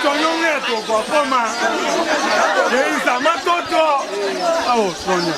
Sonia to go for ma. There is a matoto. Oh, Sonia.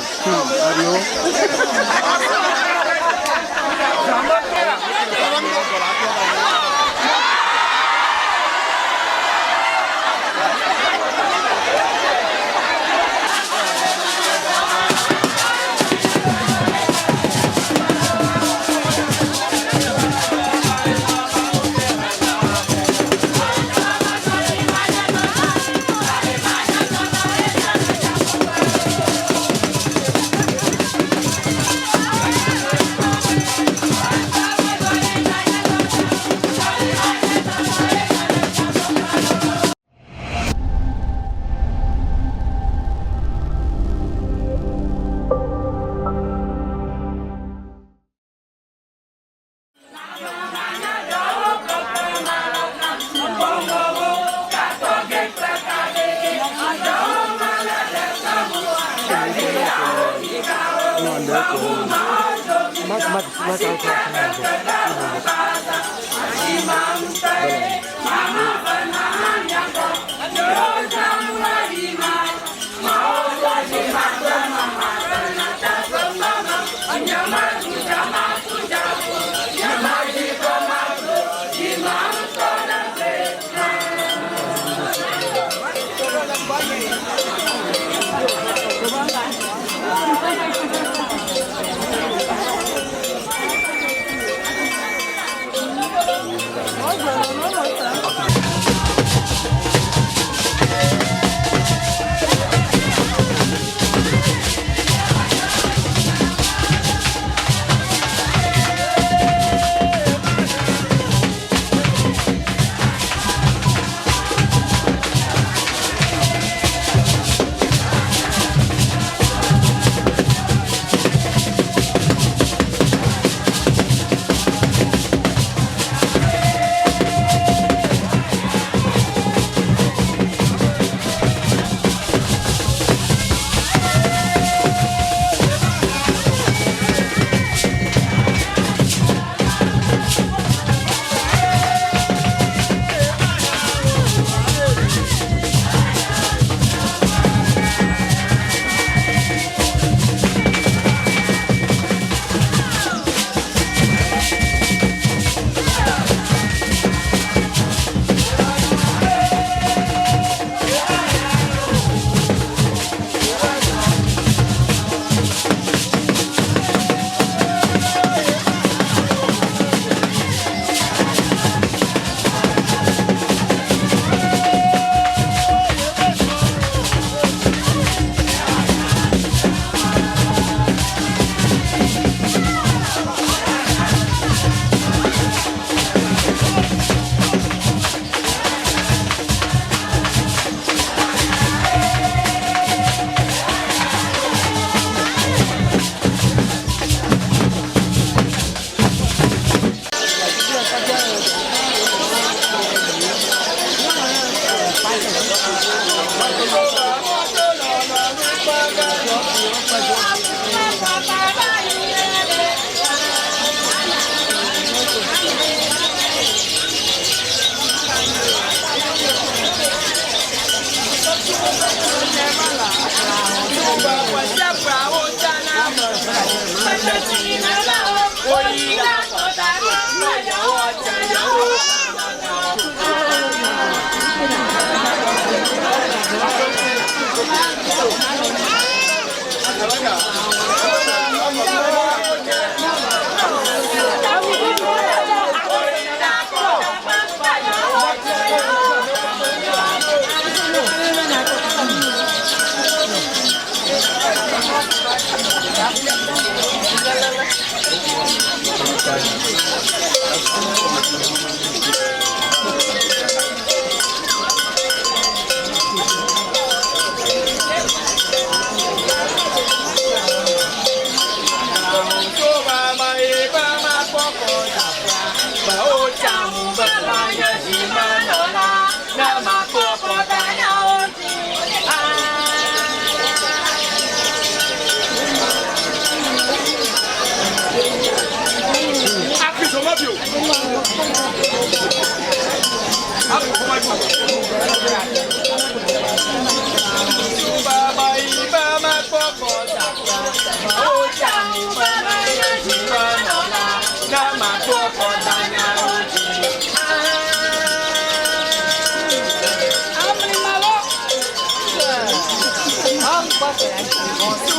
Happy to love you.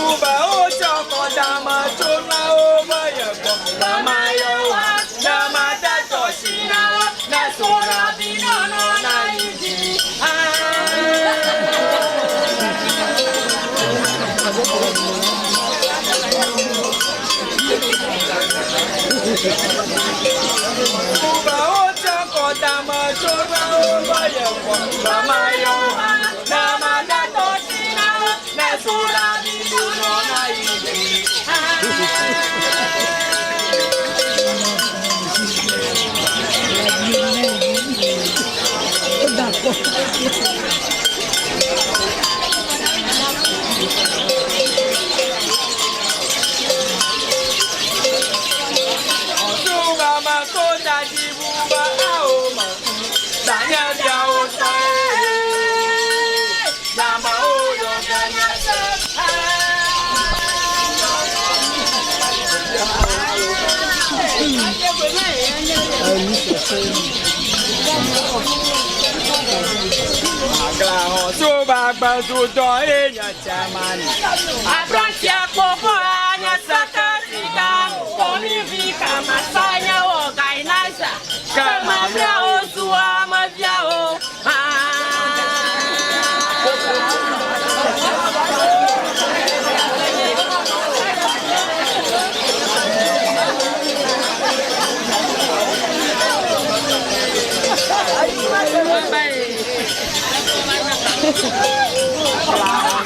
Suba o choko dama chona o bayako. Dama yawa, dama da toshina, na sora bino no na iji. Suba o choko dama chona o bayako. Dama yawa, dama da toshina, na sora bino no na iji. Suba bazu do enya chamani. Abrantia popo anya sakatika. Komi vika masanya o gainasa. Kama mlao suwa mavyao.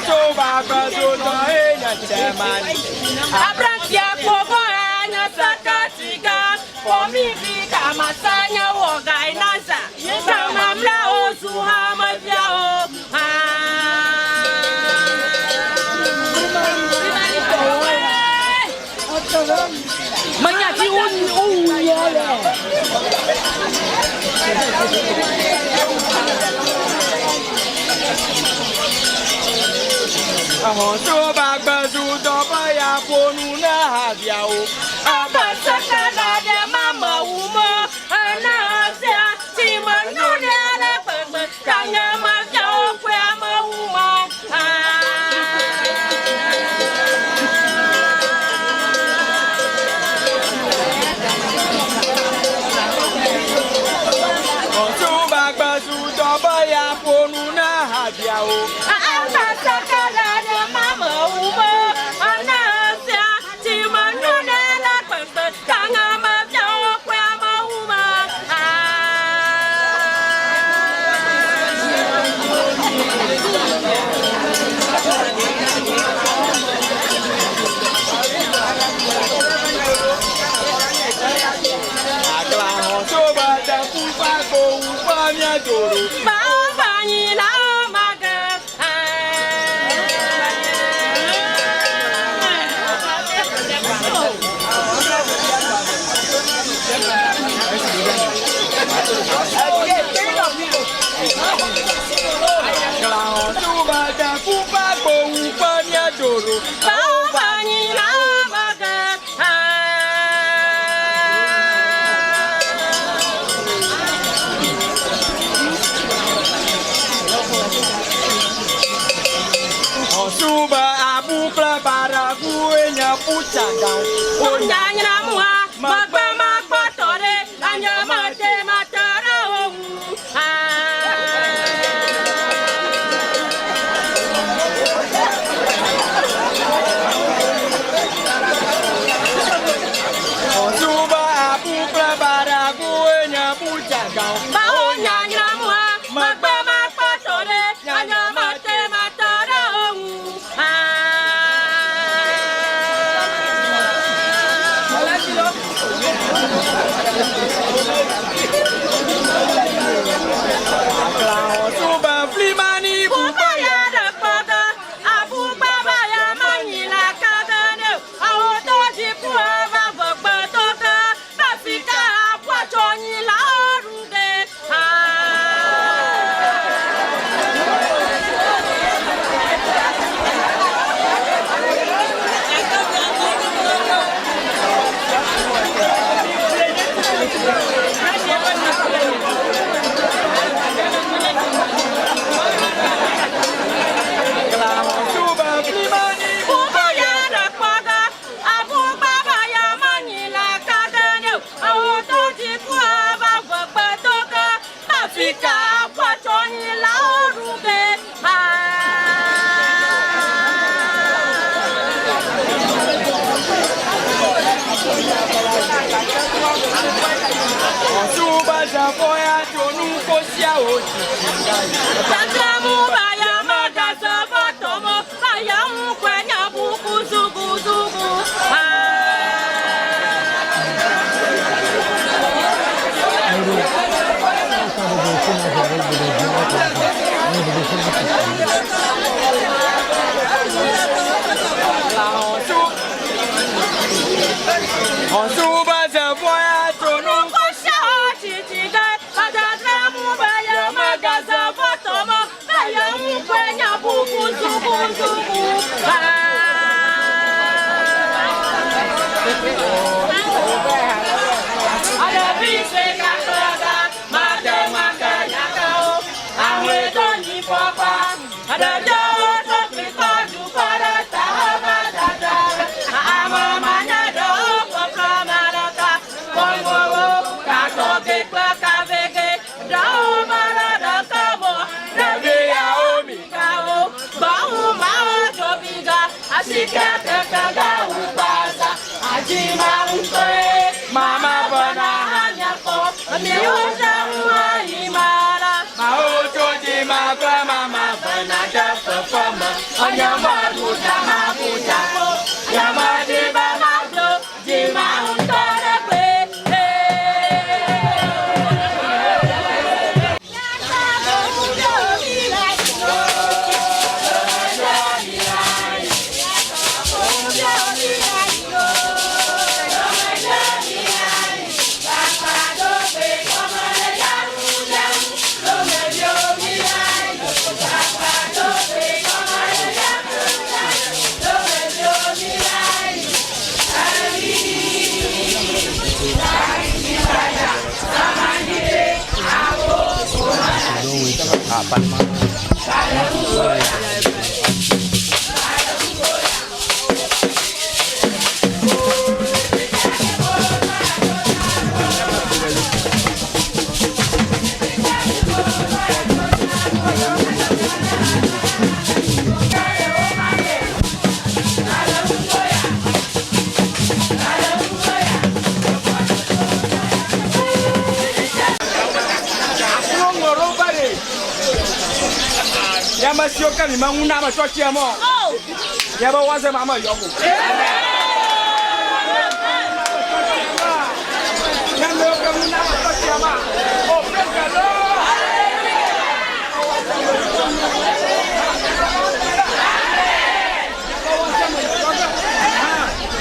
Suba bazu do enya chamani. Abrantia popo anya sakatika. Komi vika masanya o gainasa. Kama mlao suwa mavyao. Manyaki Suba bazu do baya ponu na habiao. Abasaka da de mama umo. Anasa timanu de la pagba. Kanya mavyao kwa mauma. Suba bazu do baya ponu na habiao. Abasaka da de mama umo. Anasa timanu de la pagba. Kanya mavyao kwa mauma. Suba da kupa ko upa nya doro. Ba ni la maga. Suba da kupa ko upa nya doro. Ba ni la maga. Suba abu klabara kuenya pucandang. Onyanya namua magba magba tore anya mate matara ongu. Suba abu klabara kuenya pucandang. Onyanya namua magba magba tore anya mate matara ongu. Zaboya tonu kosia oji. Tajamu baya magaza batomo baya kwenya buku zugu zugu. On suba zaboya tonu kosia oji. Tajamu baya magaza batomo baya kwenya buku zugu zugu. Mama bana hanya ko miuja imara mauto di mama bana da performa hanya maru da mabuja ko yamade bana do di mahuntara pe Kapan mah? Yama sioka ni manguna ma chochi amo. Yaba waze mama yogo. Yama sioka muna ma chochi ama. Oh, pekalo.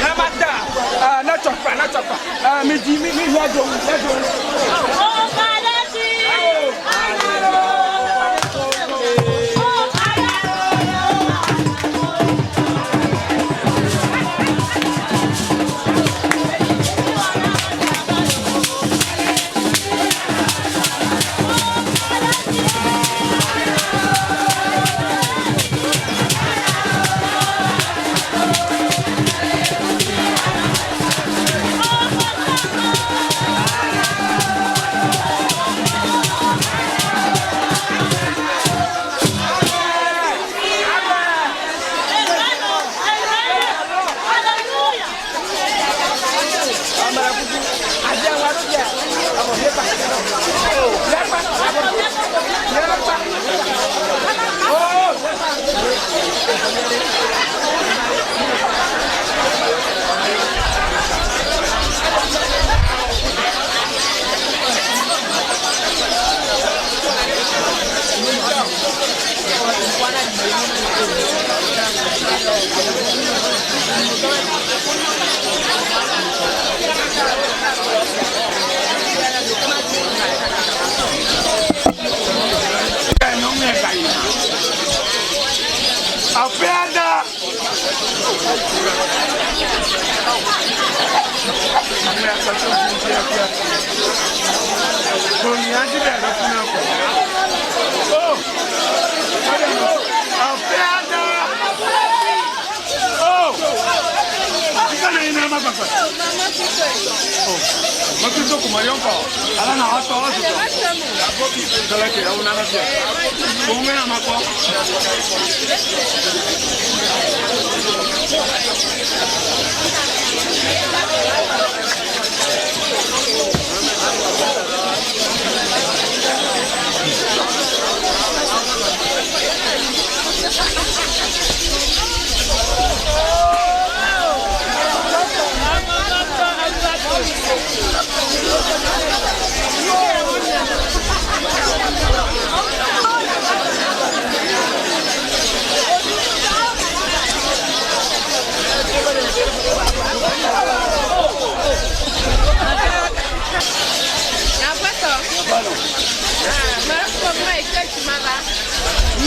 Yamata. Na chopa. Mi yajo. Oh, balati.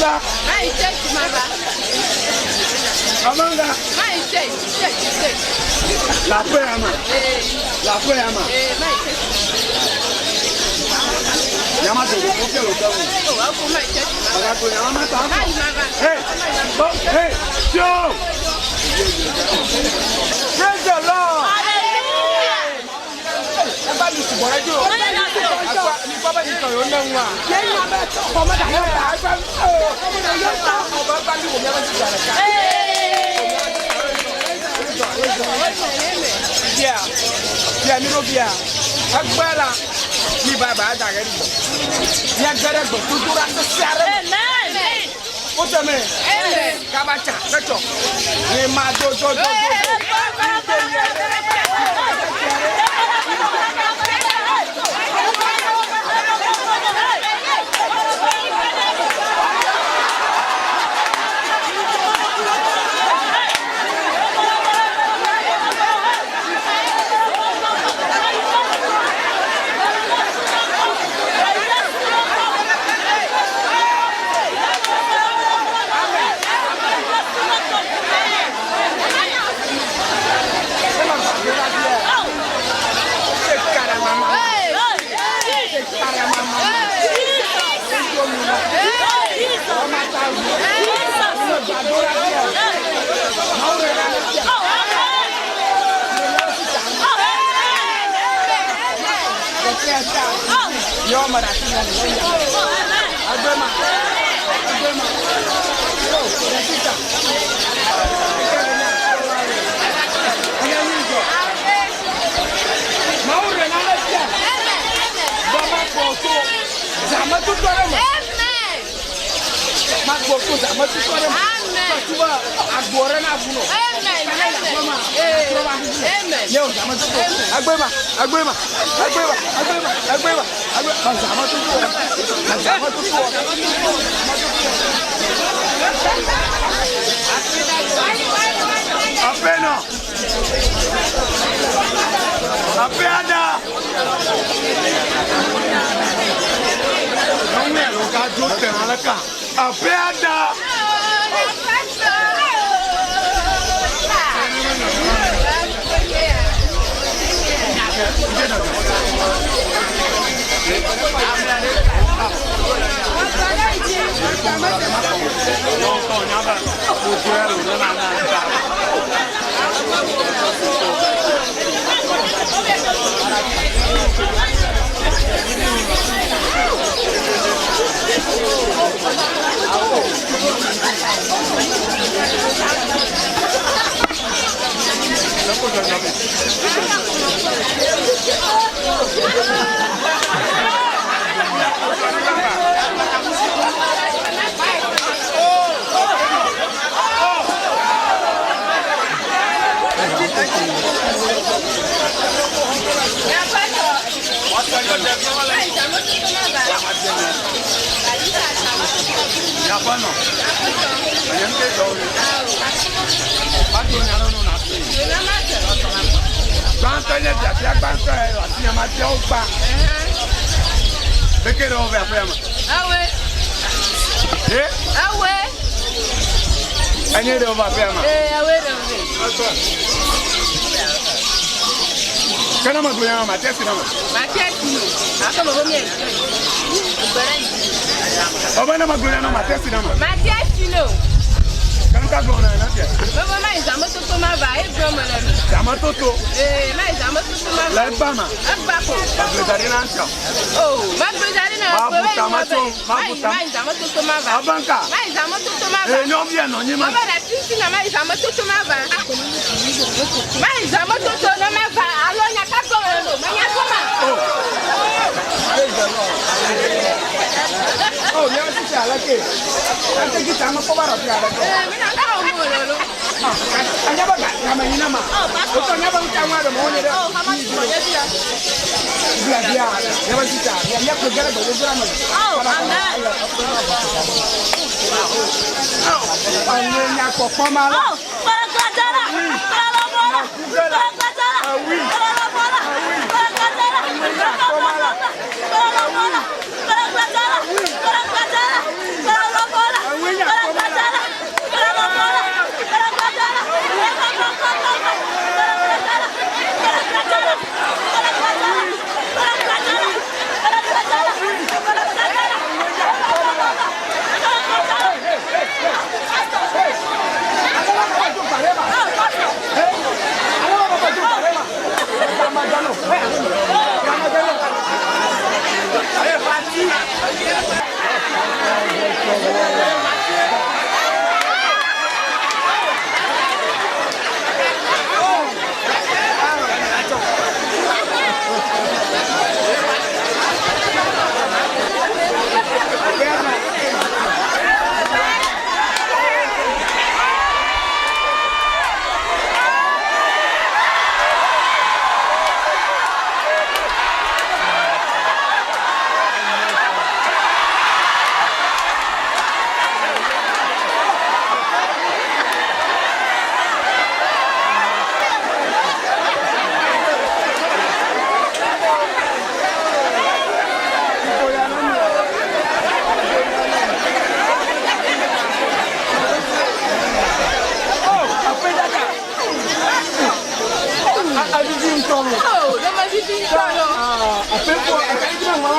Là. Amanda. La paix, Ama. La paix, Ama. Yamato, vous faites le temps. Hey, hey, Joe. Praise the Lord.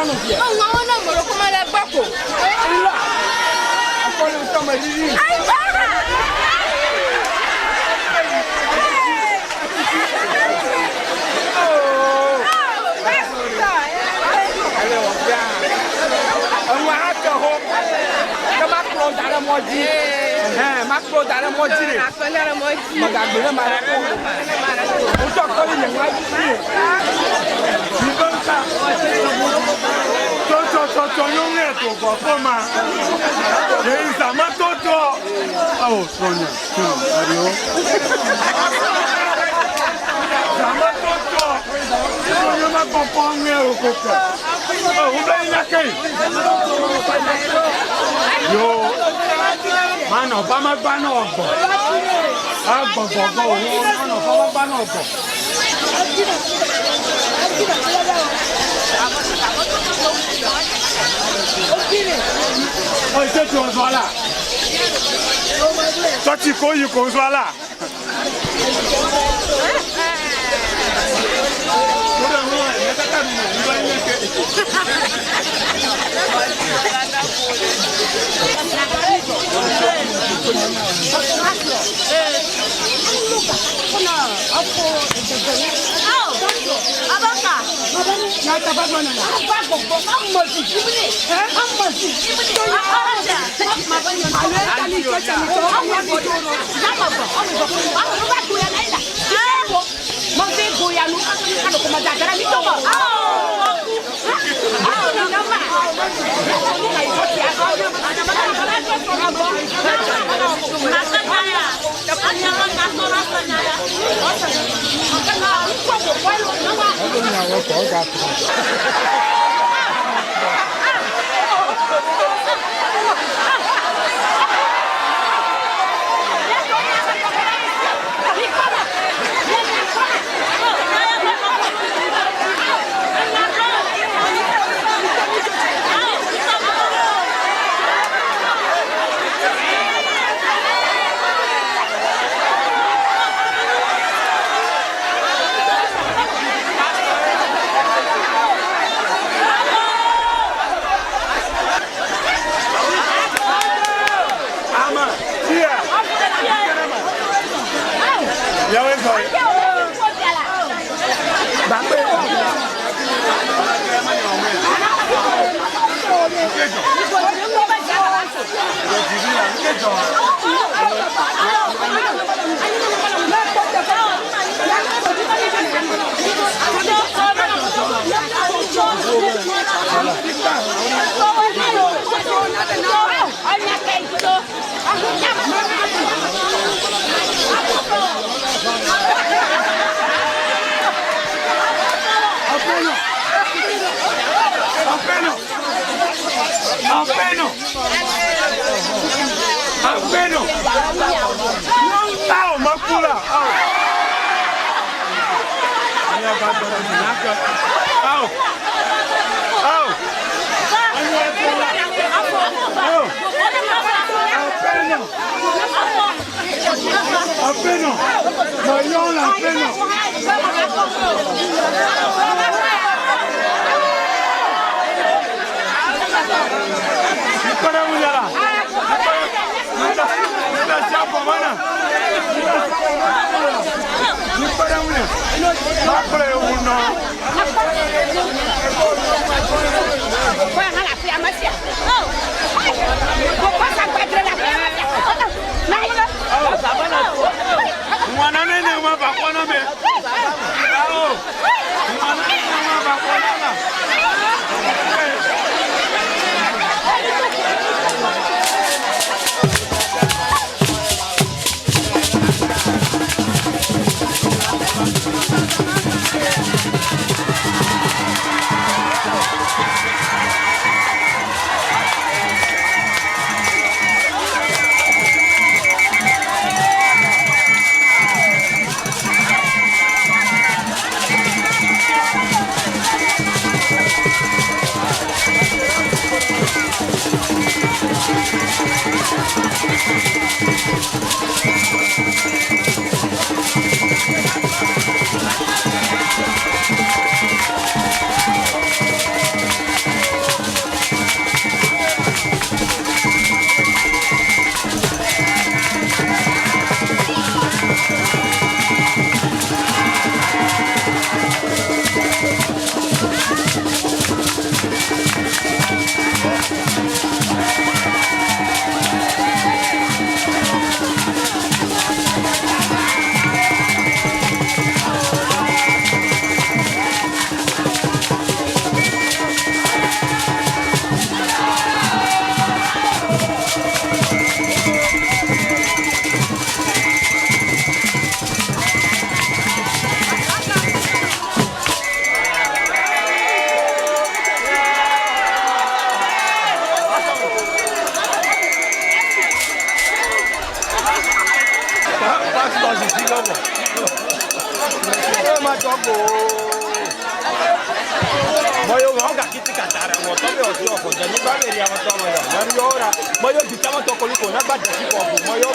no dia. Oh, não, não, moro como ela é baco. Ila. Akole utama riri. Ai, para. Oh. Ale o bia. Anwa aka ho. Ka makro dara moji. Makro dara moji ni. Makro dara moji. Magagbe mara ko. O to ko ni nwa ji. Ibonsa. Toto nyonge to kwa koma. Yeisa matoto. Oh, Sonia. Adio. Matoto. Sonia makoponge okoka. Oh, ube inake. Yo. Mano, vamos gbana ogo. Agbogogo, mano, vamos gbana ogo. Oh, c'est ton voilà. Toi, tu connais qu'on soit là. Moyo wanga kiti katara moto be osi oko je ni ba be ri àwọn to moyo. Na ora moyo ju tamo to koliko na ba de ki ko moyo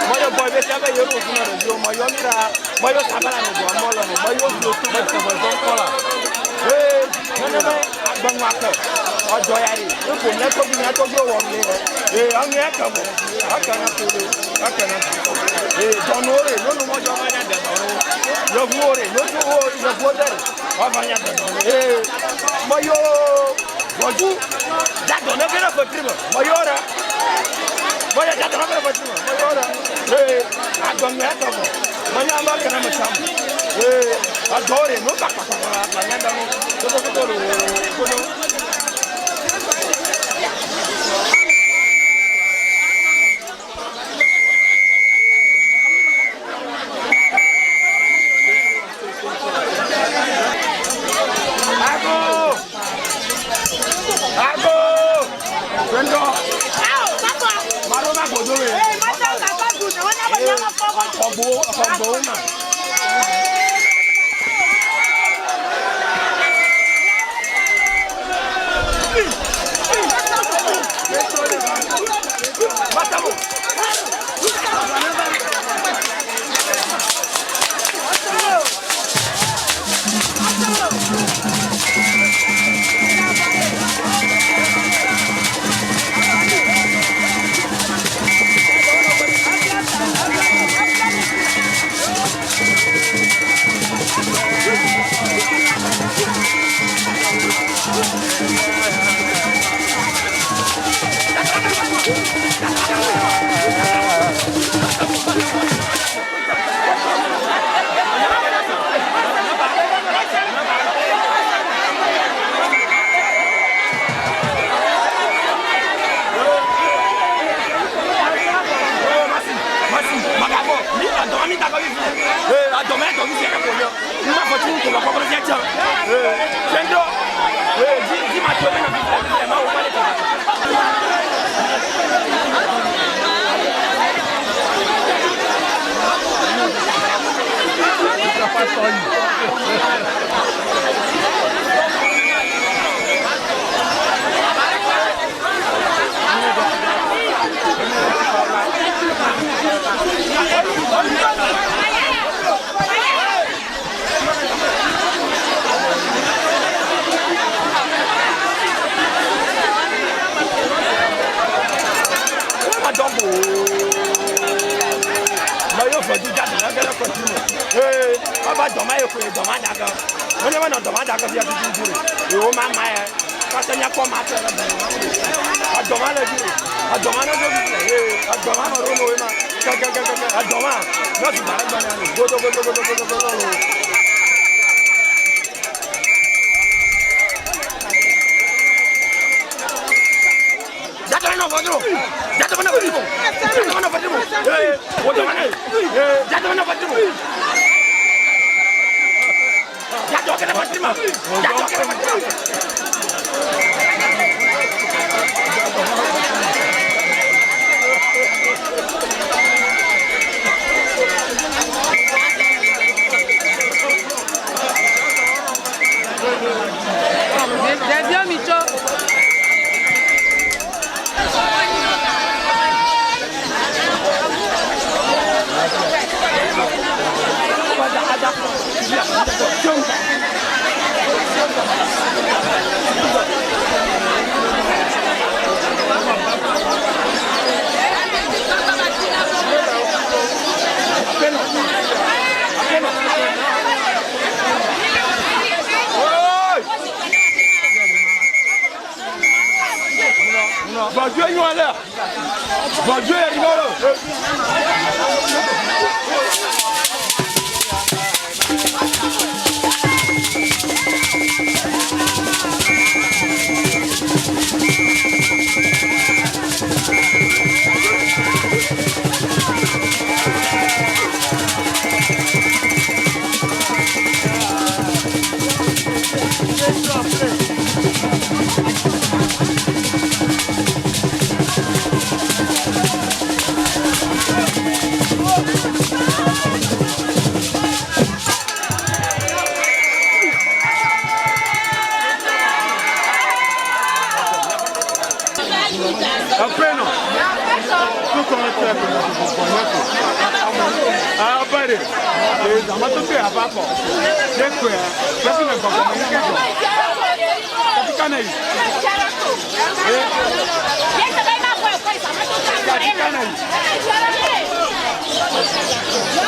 moyo boy be se be yo ru na re jo moyo mira moyo sabara ni go mo lo ni moyo ju tu be se boy don kola. Na be agbon wa ko. Ojo ya ri. Ko ne to bi na to bi wo mi re. Ami e kan mo. Akana ko le. Akana ko. Donore no no mojo ma ya de donore. Yo vuore no to yo vuore. Wa fa ya de donore. Moyo Boju da donne que no contribo moyora moya da donne que no contribo moyora agonne to moya ma que no me cham adore no ta pa pa nyanda no to Oh,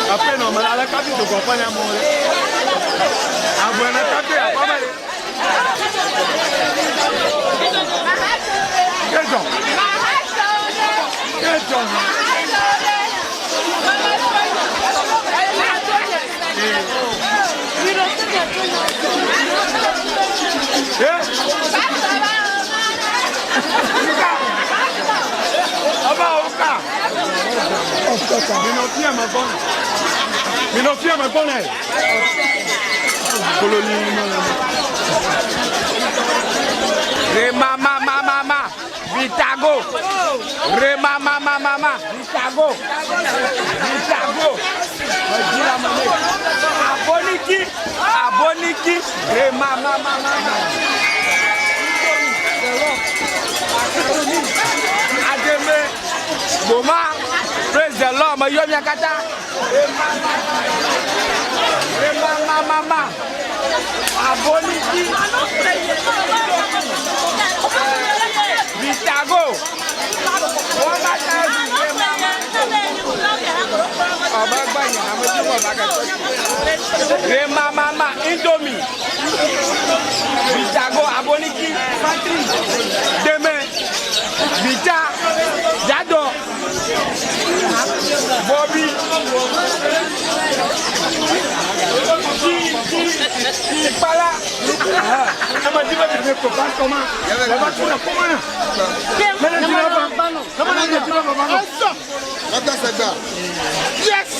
Appena me l'ha capito compagno amore. A buona capire, a papà. Che gioco? Che gioco? Minofia ma bonne. Re mama Vitago. Re mama Vitago. Aboniki. Re mama. Ademe. Boma. Praise the Lord. Mayomi akata. Re mama. Aboniki. Vitago. Re mama Indomie. Vitago Aboniki. Deme. Vita. Jado. Bobby. Pala. Sama dia ni kopan koma. Lepas tu nak koma na. Mana dia apa? Sama dia apa? Asa. Kata seda. Yes.